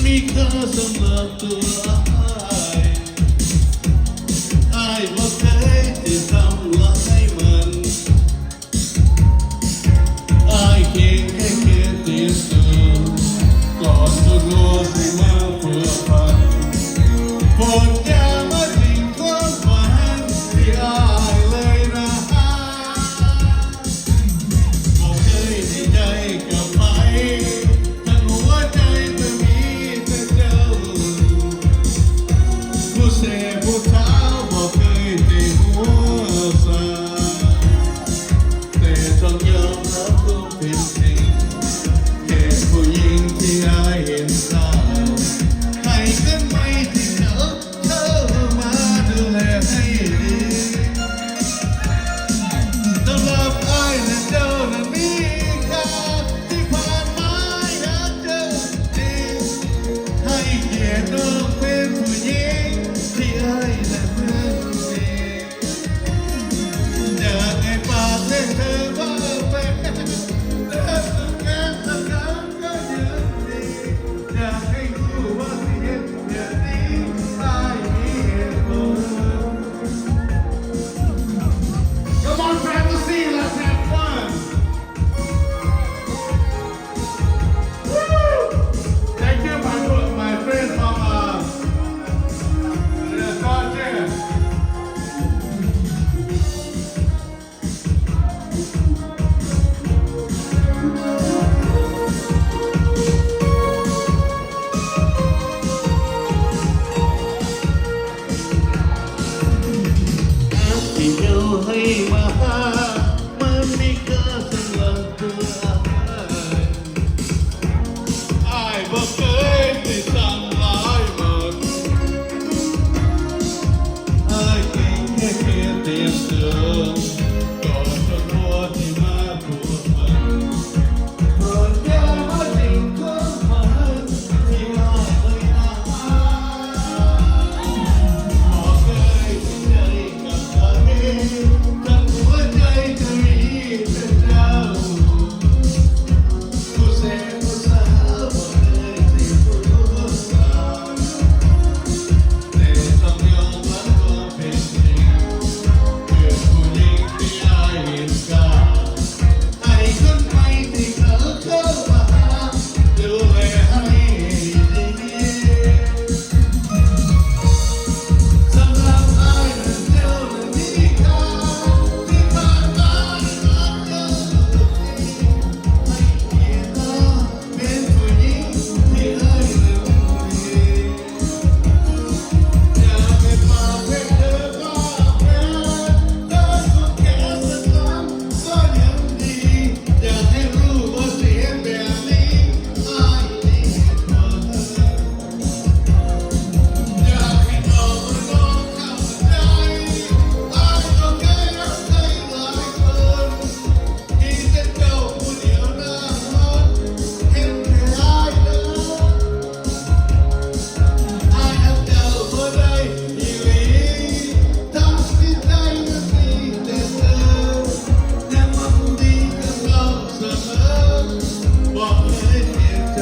มีค่าสำหรับตัวอ้ายบ่เคยที่ทำร้ายมันอ้ายเพียงแค่ที่สุดก่อนจะรู้สิมาผูกพันโปรดอย่ามาทิ้งความฝันที่อ้ายเลยนะบ่เคยดีใจกับใครทั้งหัวใจจะมีแต่เจ้าผู้เสพผู้เท้าบ่เคยได้หัวใจแต่ต้องยอมรับความเป็นจริงแค่ผู้หญิงที่อ้ายเห็นค่าให้กันไม่ที่เธอมาดูแลให้ดีสำหรับอ้ายและเจ้านั้นมีค่าที่ผ่านมาอยากเจอจริงให้เกียรติน้องเป็นผู้หญิงที่อ้ายนั้นรักจริงอยากให้ปากเล่นเธอว่าเป็นเธอต้องการสักครั้งก็ยังดีอยากให้รู้ว่าเสียงอย่างนี้อ้ายมีเหตุผล Come on, fantasy, let's have fun. Woo! Thank you, my friend from the Georgia.ที่เจ้าให้มาหามันมีค่าสำหรับตัวอ้ายบ่เคยที่ทำร้ายมันอ้ายเพียงแค่เตรียมตัวก่อนจะกลัวที่มาผูกพันโปรดอย่ามาทิ้งความฝันที่อ้ายเลยนะบ่เคยที่ใจกับใครทั้งหัวใจจะมีแต่เจ้าผู้เสพผู้สาวบ่เคยที่ผู้สาวแต่ต้องยอมรับความเป็นจริงคือผู้หญิงที่อ้ายเห็นค่าให้คนใหม่ที่เขาเข้ามาหาดูแลให้ดีสำหรับอ้ายนั้นเจ้านั้นมีค่าที่ผ่านมารักเจ้าให้เกียรติน้องเป็นผู้หญิงที่อ้ายนั้นมีอยากให้ปากให้เธอว่าเป็นเธอก็แค่สักครั้งก็ยังดีอยากให้รู้ว่าเสียงแบบนี้อ้ายมีเหตุผลอยากให้น้องมาลองเข้าใจอ้ายก็แค่รักใครหลายคนมีแต่เจ้าผู้เดียวหน้ามันเห็นแค่อ้ายเด้ออ้ายหักเจ้าบ่ได้อีหลีทั้งที่ใจนั้นมีแต่เธอยังหวังดีกับเราเสมอบอกเลยเปลี่ยนใจ